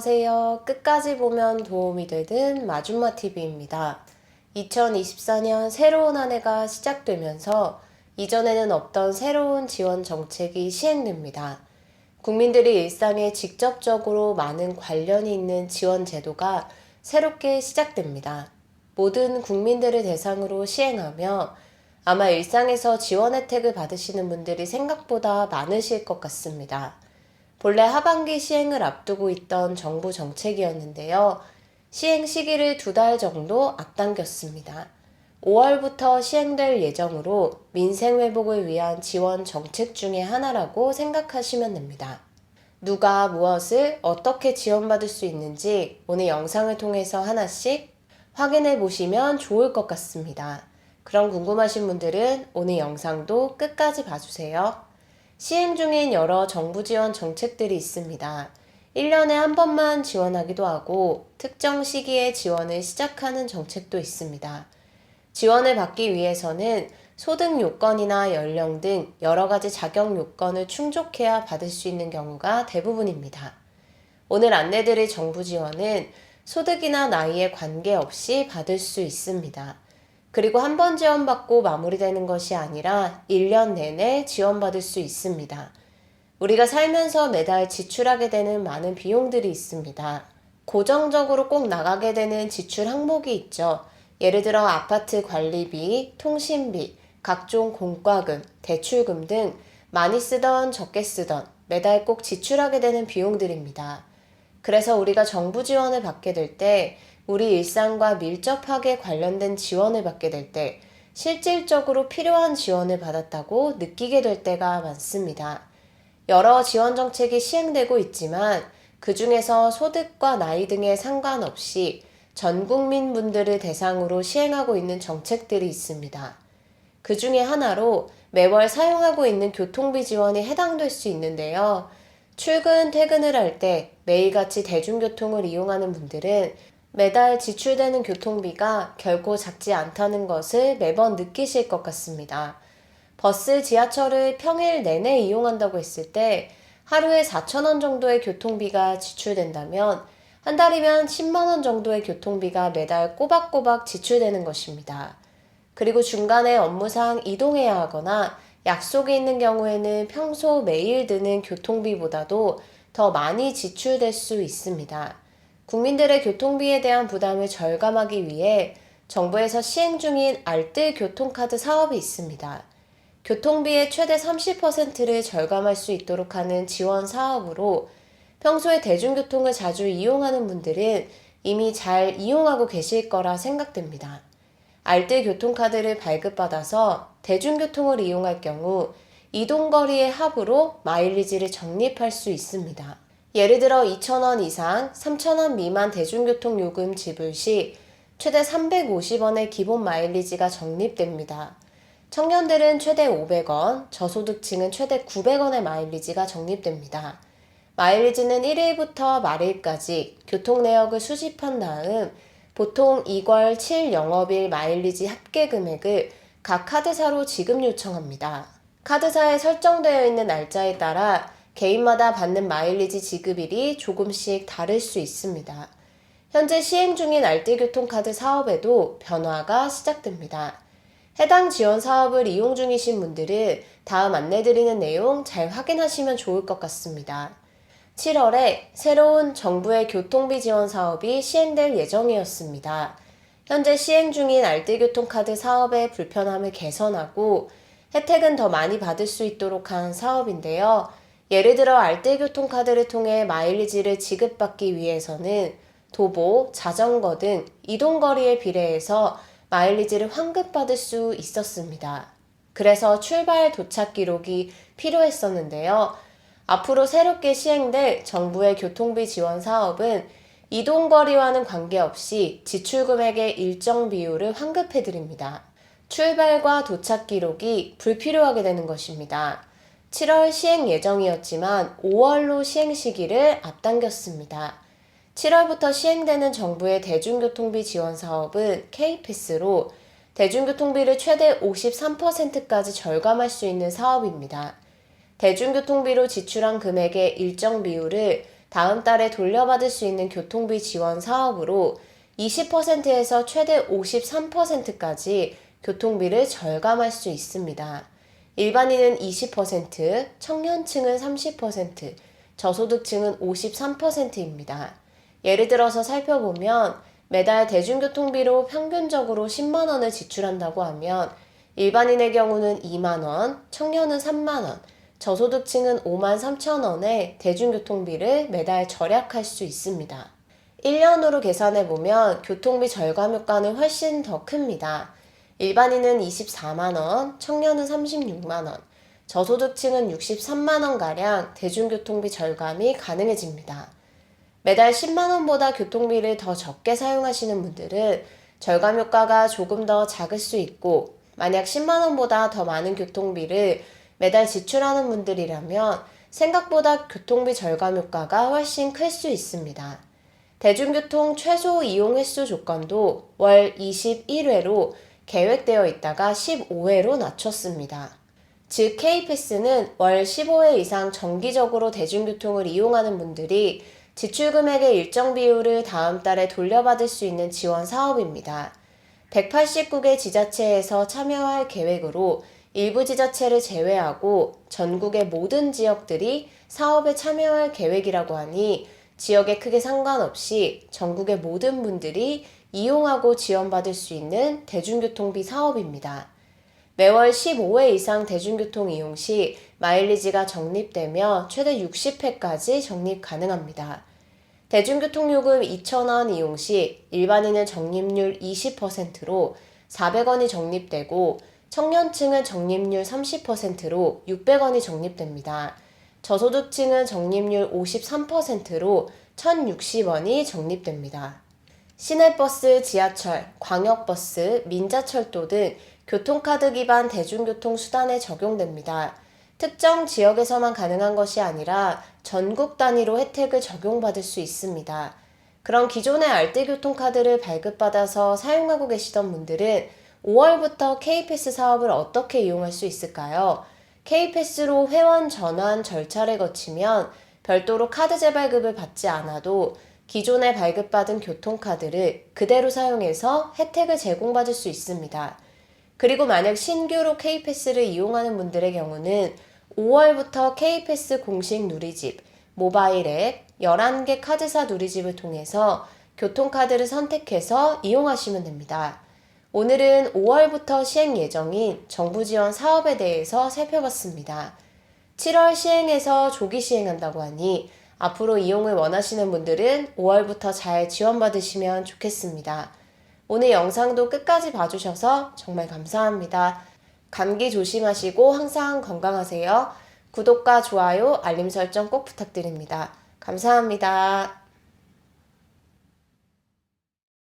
안녕하세요. 끝까지 보면 도움이 되는 마줌마TV입니다. 2024년 새로운 한 해가 시작되면서 이전에는 없던 새로운 지원 정책이 시행됩니다. 국민들이 일상에 직접적으로 많은 관련이 있는 지원 제도가 새롭게 시작됩니다. 모든 국민들을 대상으로 시행하며 아마 일상에서 지원 혜택을 받으시는 분들이 생각보다 많으실 것 같습니다. 본래 하반기 시행을 앞두고 있던 정부 정책이었는데요. 시행 시기를 2달 정도 앞당겼습니다. 5월부터 시행될 예정으로 민생 회복을 위한 지원 정책 중의 하나라고 생각하시면 됩니다. 누가 무엇을 어떻게 지원받을 수 있는지 오늘 영상을 통해서 하나씩 확인해 보시면 좋을 것 같습니다. 그럼 궁금하신 분들은 오늘 영상도 끝까지 봐주세요. 시행 중인 여러 정부 지원 정책들이 있습니다. 1년에 한 번만 지원하기도 하고 특정 시기에 지원을 시작하는 정책도 있습니다. 지원을 받기 위해서는 소득 요건이나 연령 등 여러 가지 자격 요건을 충족해야 받을 수 있는 경우가 대부분입니다. 오늘 안내드릴 정부 지원은 소득이나 나이에 관계없이 받을 수 있습니다. 그리고 한 번 지원받고 마무리되는 것이 아니라 1년 내내 지원받을 수 있습니다. 우리가 살면서 매달 지출하게 되는 많은 비용들이 있습니다. 고정적으로 꼭 나가게 되는 지출 항목이 있죠. 예를 들어 아파트 관리비, 통신비, 각종 공과금, 대출금 등 많이 쓰던 적게 쓰던 매달 꼭 지출하게 되는 비용들입니다. 그래서 우리가 정부 지원을 받게 될 때 우리 일상과 밀접하게 관련된 지원을 받게 될 때 실질적으로 필요한 지원을 받았다고 느끼게 될 때가 많습니다. 여러 지원 정책이 시행되고 있지만 그 중에서 소득과 나이 등에 상관없이 전 국민분들을 대상으로 시행하고 있는 정책들이 있습니다. 그 중에 하나로 매월 사용하고 있는 교통비 지원이 해당될 수 있는데요. 출근, 퇴근을 할 때 매일같이 대중교통을 이용하는 분들은 매달 지출되는 교통비가 결코 작지 않다는 것을 매번 느끼실 것 같습니다. 버스, 지하철을 평일 내내 이용한다고 했을 때 하루에 4,000원 정도의 교통비가 지출된다면 한 달이면 10만 원 정도의 교통비가 매달 꼬박꼬박 지출되는 것입니다. 그리고 중간에 업무상 이동해야 하거나 약속이 있는 경우에는 평소 매일 드는 교통비보다도 더 많이 지출될 수 있습니다. 국민들의 교통비에 대한 부담을 절감하기 위해 정부에서 시행 중인 알뜰 교통카드 사업이 있습니다. 교통비의 최대 30%를 절감할 수 있도록 하는 지원 사업으로 평소에 대중교통을 자주 이용하는 분들은 이미 잘 이용하고 계실 거라 생각됩니다. 알뜰 교통카드를 발급받아서 대중교통을 이용할 경우 이동거리의 합으로 마일리지를 적립할 수 있습니다. 예를 들어 2,000원 이상, 3,000원 미만 대중교통 요금 지불 시 최대 350원의 기본 마일리지가 적립됩니다. 청년들은 최대 500원, 저소득층은 최대 900원의 마일리지가 적립됩니다. 마일리지는 1일부터 말일까지 교통 내역을 수집한 다음 보통 2월 7 영업일 마일리지 합계 금액을 각 카드사로 지급 요청합니다. 카드사에 설정되어 있는 날짜에 따라 개인마다 받는 마일리지 지급일이 조금씩 다를 수 있습니다. 현재 시행 중인 알뜰교통카드 사업에도 변화가 시작됩니다. 해당 지원 사업을 이용 중이신 분들은 다음 안내드리는 내용 잘 확인하시면 좋을 것 같습니다. 7월에 새로운 정부의 교통비 지원 사업이 시행될 예정이었습니다. 현재 시행 중인 알뜰교통카드 사업의 불편함을 개선하고 혜택은 더 많이 받을 수 있도록 한 사업인데요. 예를 들어 알뜰교통카드를 통해 마일리지를 지급받기 위해서는 도보, 자전거 등 이동거리에 비례해서 마일리지를 환급받을 수 있었습니다. 그래서 출발 도착 기록이 필요했었는데요. 앞으로 새롭게 시행될 정부의 교통비 지원 사업은 이동거리와는 관계없이 지출금액의 일정 비율을 환급해드립니다. 출발과 도착 기록이 불필요하게 되는 것입니다. 7월 시행 예정이었지만 5월로 시행 시기를 앞당겼습니다. 7월부터 시행되는 정부의 대중교통비 지원 사업은 K패스로 대중교통비를 최대 53%까지 절감할 수 있는 사업입니다. 대중교통비로 지출한 금액의 일정 비율을 다음 달에 돌려받을 수 있는 교통비 지원 사업으로 20%에서 최대 53%까지 교통비를 절감할 수 있습니다. 일반인은 20%, 청년층은 30%, 저소득층은 53%입니다. 예를 들어서 살펴보면 매달 대중교통비로 평균적으로 10만 원을 지출한다고 하면 일반인의 경우는 2만 원, 청년은 3만 원, 저소득층은 5만 3천 원의 대중교통비를 매달 절약할 수 있습니다. 1년으로 계산해보면 교통비 절감 효과는 훨씬 더 큽니다. 일반인은 24만 원, 청년은 36만 원, 저소득층은 63만 원가량 대중교통비 절감이 가능해집니다. 매달 10만 원보다 교통비를 더 적게 사용하시는 분들은 절감 효과가 조금 더 작을 수 있고, 만약 10만 원보다 더 많은 교통비를 매달 지출하는 분들이라면 생각보다 교통비 절감 효과가 훨씬 클 수 있습니다. 대중교통 최소 이용 횟수 조건도 월 21회로 계획되어 있다가 15회로 낮췄습니다. 즉 K패스는 월 15회 이상 정기적으로 대중교통을 이용하는 분들이 지출 금액의 일정 비율을 다음 달에 돌려받을 수 있는 지원 사업입니다. 189개 지자체에서 참여할 계획으로 일부 지자체를 제외하고 전국의 모든 지역들이 사업에 참여할 계획이라고 하니 지역에 크게 상관없이 전국의 모든 분들이 이용하고 지원받을 수 있는 대중교통비 사업입니다. 매월 15회 이상 대중교통 이용 시 마일리지가 적립되며 최대 60회까지 적립 가능합니다. 대중교통요금 2,000원 이용 시 일반인은 적립률 20%로 400원이 적립되고 청년층은 적립률 30%로 600원이 적립됩니다. 저소득층은 적립률 53%로 1,060원이 적립됩니다. 시내버스, 지하철, 광역버스, 민자철도 등 교통카드 기반 대중교통 수단에 적용됩니다. 특정 지역에서만 가능한 것이 아니라 전국 단위로 혜택을 적용받을 수 있습니다. 그럼 기존의 알뜰교통카드를 발급받아서 사용하고 계시던 분들은 5월부터 K패스 사업을 어떻게 이용할 수 있을까요? K패스로 회원 전환 절차를 거치면 별도로 카드 재발급을 받지 않아도 기존에 발급받은 교통카드를 그대로 사용해서 혜택을 제공받을 수 있습니다. 그리고 만약 신규로 K패스를 이용하는 분들의 경우는 5월부터 K패스 공식 누리집, 모바일 앱, 11개 카드사 누리집을 통해서 교통카드를 선택해서 이용하시면 됩니다. 오늘은 5월부터 시행 예정인 정부 지원 사업에 대해서 살펴봤습니다. 7월 시행해서 조기 시행한다고 하니 앞으로 이용을 원하시는 분들은 5월부터 잘 지원받으시면 좋겠습니다. 오늘 영상도 끝까지 봐주셔서 정말 감사합니다. 감기 조심하시고 항상 건강하세요. 구독과 좋아요, 알림 설정 꼭 부탁드립니다. 감사합니다.